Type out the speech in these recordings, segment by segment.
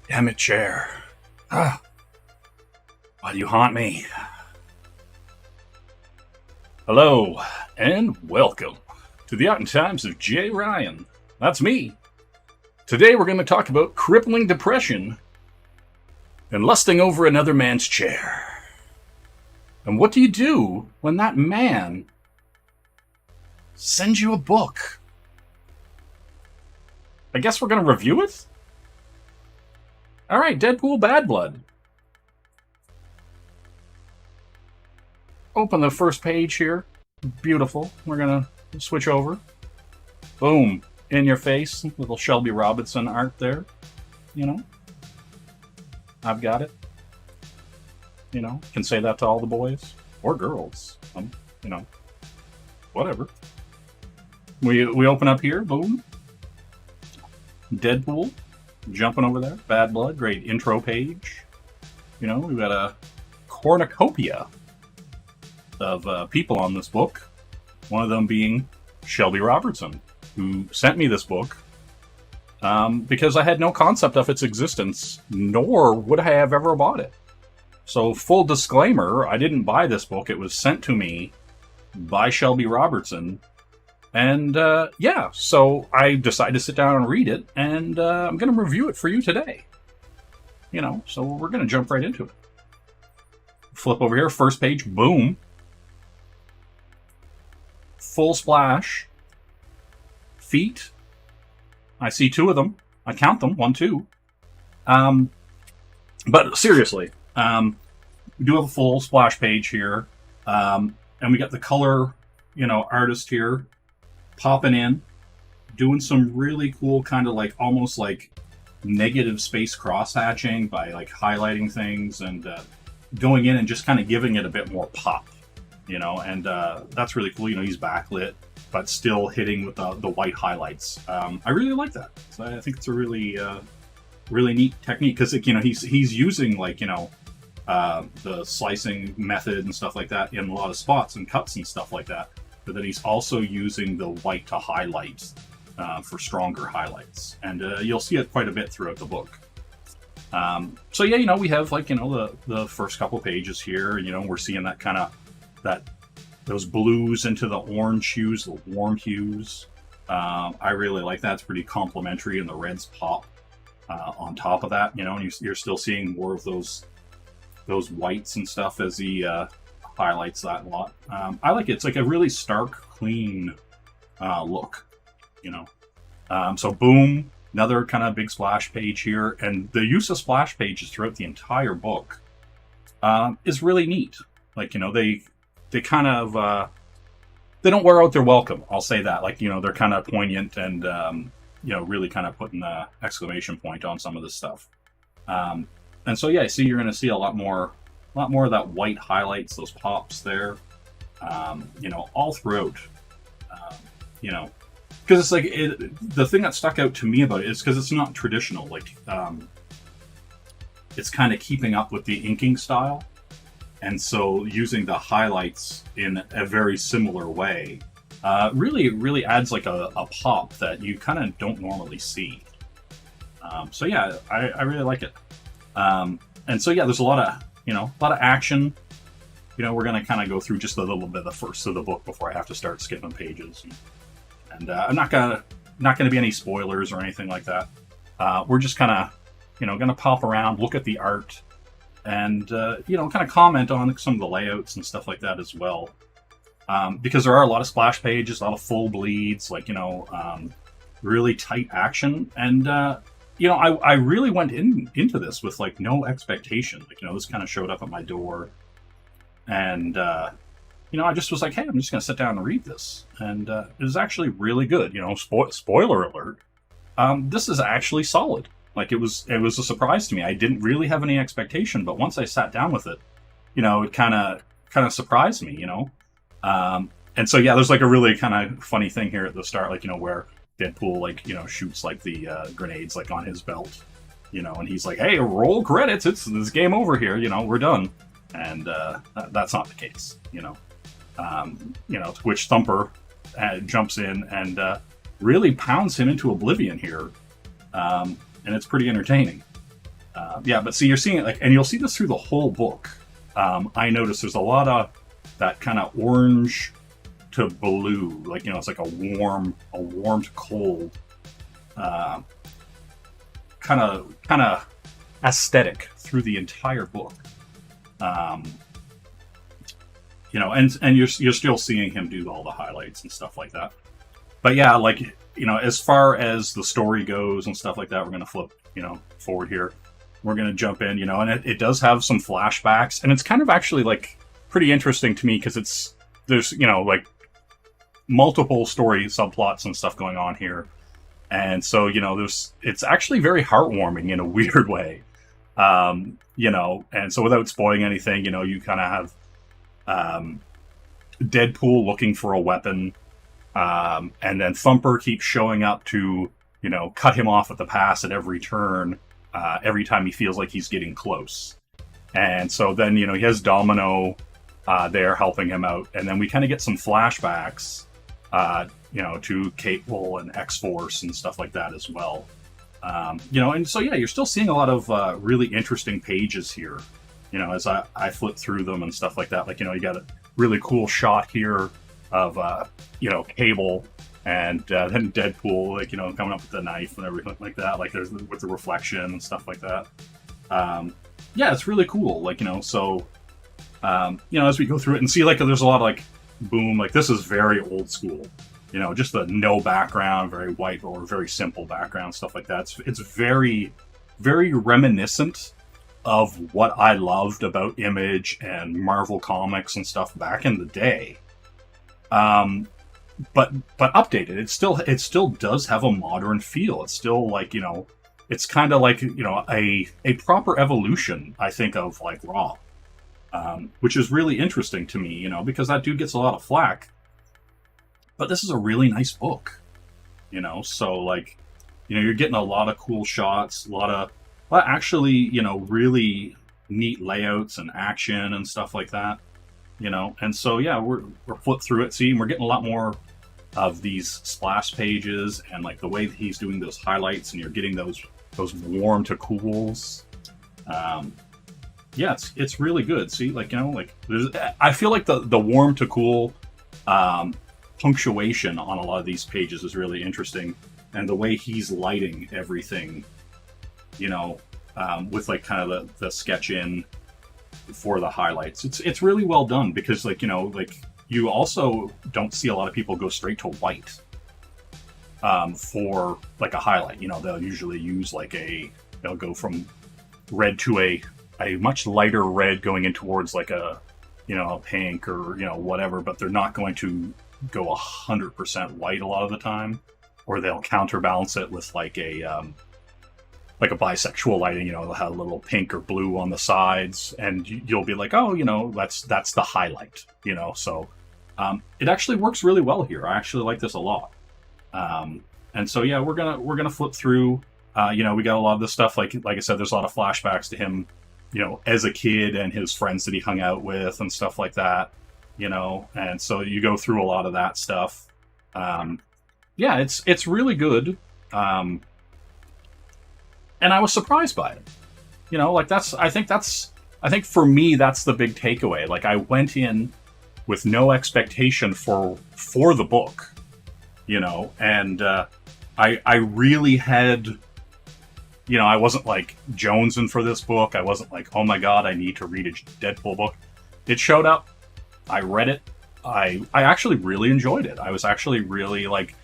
Damn it, chair. Ah, why do you haunt me? Hello, and welcome to the Out in Times of Jay Ryan. That's me. Today we're going to talk about crippling depression and lusting over another man's chair. And what do you do when that man sends you a book? I guess we're going to review it? Alright, Deadpool Bad Blood. Open the first page here. Beautiful. We're going to switch over. Boom. In your face. Little Shelby Robinson art there. You know. I've got it. You know, can say that to all the boys. Or girls. You know. Whatever. We open up here. Boom. Deadpool. Jumping over there. Bad Blood. Great intro page. You know, we've got a cornucopia of people on this book. One of them being Shelby Robertson, who sent me this book because I had no concept of its existence, nor would I have ever bought it. So, full disclaimer, I didn't buy this book. It was sent to me by Shelby Robertson. And yeah, so I decided to sit down and read it, and I'm going to review it for you today. You know, so we're going to jump right into it. Flip over here, first page, boom. Full splash. Feet. I see two of them. I count them, 1, 2. But seriously, we do have a full splash page here. And we got the color, you know, artist here popping in, doing some really cool kind of like almost like negative space cross hatching by like highlighting things and going in and just kind of giving it a bit more pop. You know, and that's really cool. You know, he's backlit, but still hitting with the white highlights. I really like that. So I think it's a really, really neat technique because, you know, he's using like, you know, the slicing method and stuff like that in a lot of spots and cuts and stuff like that. But then he's also using the white to highlight for stronger highlights, and you'll see it quite a bit throughout the book. So yeah, you know, we have like, you know, the first couple pages here. You know, we're seeing that kind of those blues into the orange hues, the warm hues. I really like that. It's pretty complementary, and the reds pop on top of that. You know, and you're still seeing more of those whites and stuff as he highlights that a lot. I like it. It's like a really stark, clean look. You know, so boom, another kind of big splash page here, and the use of splash pages throughout the entire book is really neat. Like, you know, they kind of they don't wear out their welcome. I'll say that. Like, you know, they're kind of poignant and you know, really kind of putting the exclamation point on some of this stuff. And so yeah, I see you're going to see a lot more of that white highlights, those pops there. You know, all throughout. You know, because it's like the thing that stuck out to me about it is because it's not traditional. Like, it's kind of keeping up with the inking style. And so using the highlights in a very similar way really adds like a pop that you kind of don't normally see. So yeah, I really like it. And so yeah, there's a lot of action. You know, we're going to kind of go through just a little bit of the first of the book before I have to start skipping pages. And I'm not gonna be any spoilers or anything like that. We're just kind of, you know, going to pop around, look at the art, and you know, kind of comment on some of the layouts and stuff like that as well, because there are a lot of splash pages, a lot of full bleeds, like, you know, really tight action. And you know, I really went into this with like no expectation. Like, you know, this kind of showed up at my door, and you know, I just was like, hey, I'm just gonna sit down and read this, and it was actually really good. You know, spoiler alert, this is actually solid. Like, it was a surprise to me. I didn't really have any expectation, but once I sat down with it, you know, it kind of surprised me, you know. And so yeah, there's like a really kind of funny thing here at the start, like, you know, where Deadpool, like, you know, shoots like the grenades like on his belt, you know, and he's like, hey, roll credits, it's this game over here, you know, we're done. And that's not the case, you know. You know, to which Thumper jumps in and really pounds him into oblivion here. And it's pretty entertaining. Yeah, but see, you're seeing it like, and you'll see this through the whole book. I notice there's a lot of that kind of orange to blue, like, it's like a warm to cold, kind of aesthetic through the entire book. And you're still seeing him do all the highlights and stuff like that. But yeah, like, as far as the story goes and stuff like that, we're going to flip, forward here. We're going to jump in, and it does have some flashbacks, and it's kind of actually like pretty interesting to me because there's, like multiple story subplots and stuff going on here. And so, it's actually very heartwarming in a weird way. And so without spoiling anything, you kind of have Deadpool looking for a weapon, and then Thumper keeps showing up to, cut him off at the pass at every turn, every time he feels like he's getting close. And so then, he has Domino there helping him out, and then we kind of get some flashbacks, to Cable and X-Force and stuff like that as well. And so, yeah, you're still seeing a lot of really interesting pages here, as I flip through them and stuff like that. Like, you got a really cool shot here of, Cable and then Deadpool, like, coming up with the knife and everything like that. Like, there's with the reflection and stuff like that. Yeah, it's really cool. Like, so, as we go through it and see, like, there's a lot of, like, boom, like, this is very old school. Just the no background, very white or very simple background, stuff like that. It's very, very reminiscent of what I loved about Image and Marvel Comics and stuff back in the day. But updated. It still does have a modern feel. It's still like, it's kind of like, a proper evolution, I think, of like Raw. Which is really interesting to me, because that dude gets a lot of flack. But this is a really nice book, so like, you're getting a lot of cool shots, a lot of actually, really neat layouts and action and stuff like that, and so, yeah, we're flipped through it, see, and we're getting a lot more of these splash pages and like the way that he's doing those highlights, and you're getting those warm to cools. Yeah, it's really good. See, like, I feel like the warm to cool punctuation on a lot of these pages is really interesting, and the way he's lighting everything, with like kind of the sketch in for the highlights. It's really well done because, like, like, you also don't see a lot of people go straight to white for like a highlight. They'll usually use like they'll go from red to a much lighter red going in towards like a pink or whatever, but they're not going to go 100% white a lot of the time, or they'll counterbalance it with like a bisexual lighting. They'll have a little pink or blue on the sides, and you'll be like, oh, that's the highlight. So it actually works really well here. I actually like this a lot. And so, yeah, we're gonna flip through. We got a lot of this stuff. Like I said, there's a lot of flashbacks to him, as a kid and his friends that he hung out with and stuff like that, and so you go through a lot of that stuff. Yeah, it's really good. And I was surprised by it. I think for me, that's the big takeaway. Like, I went in with no expectation for the book, and I really had, I wasn't like jonesing for this book. I wasn't like, oh my God, I need to read a Deadpool book. It showed up. I read it. I actually really enjoyed it. I was actually really like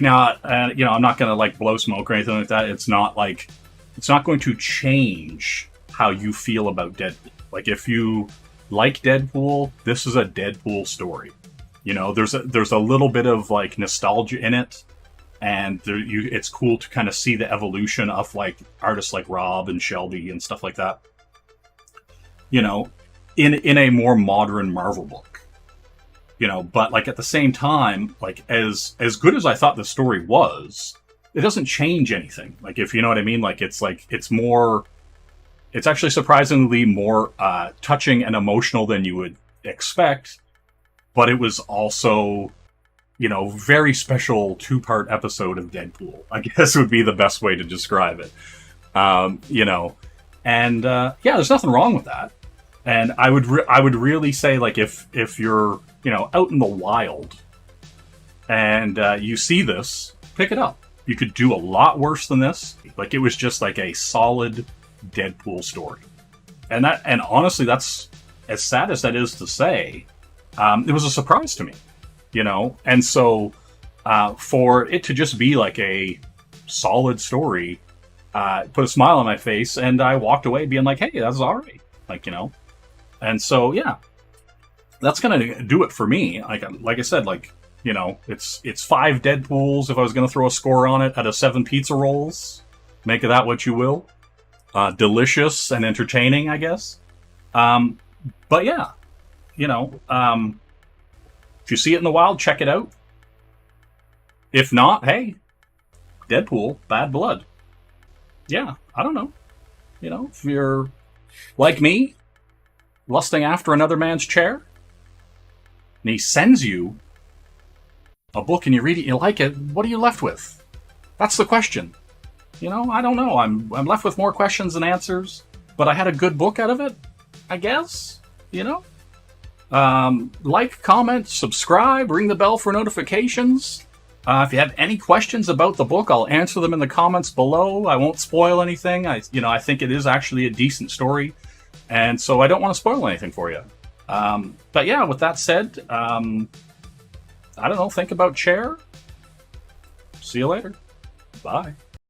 now, I'm not going to like blow smoke or anything like that. It's not going to change how you feel about Deadpool. Like, if you like Deadpool, this is a Deadpool story. There's a little bit of like nostalgia in it. And it's cool to kind of see the evolution of like artists like Rob and Shelby and stuff like that, in a more modern Marvel book, but like at the same time, like as good as I thought the story was, it doesn't change anything. Like, if you know what I mean, like it's actually surprisingly more touching and emotional than you would expect, but it was also, very special 2-part episode of Deadpool, I guess would be the best way to describe it. And yeah, there's nothing wrong with that. And I would really say, like, if you're, you know, out in the wild and you see this, pick it up. You could do a lot worse than this. Like, it was just like a solid Deadpool story. And honestly, that's, as sad as that is to say, it was a surprise to me, you know? And so for it to just be like a solid story, put a smile on my face, and I walked away being like, hey, that's all right. Like, you know? And so, yeah, that's going to do it for me. Like I said, like, you know, it's 5 Deadpools if I was going to throw a score on it out of 7 pizza rolls. Make of that what you will. Delicious and entertaining, I guess. But yeah, you know, if you see it in the wild, check it out. If not, hey, Deadpool, Bad Blood. Yeah, I don't know. You know, if you're like me, lusting after another man's chair, and he sends you a book and you read it, you like it, what are you left with? That's the question. You know, I don't know. I'm left with more questions than answers, but I had a good book out of it, I guess. You know? Like, comment, subscribe, ring the bell for notifications. If you have any questions about the book, I'll answer them in the comments below. I won't spoil anything. I think it is actually a decent story, and so I don't want to spoil anything for you. But yeah, with that said, I don't know, think about Chair. See you later. Bye.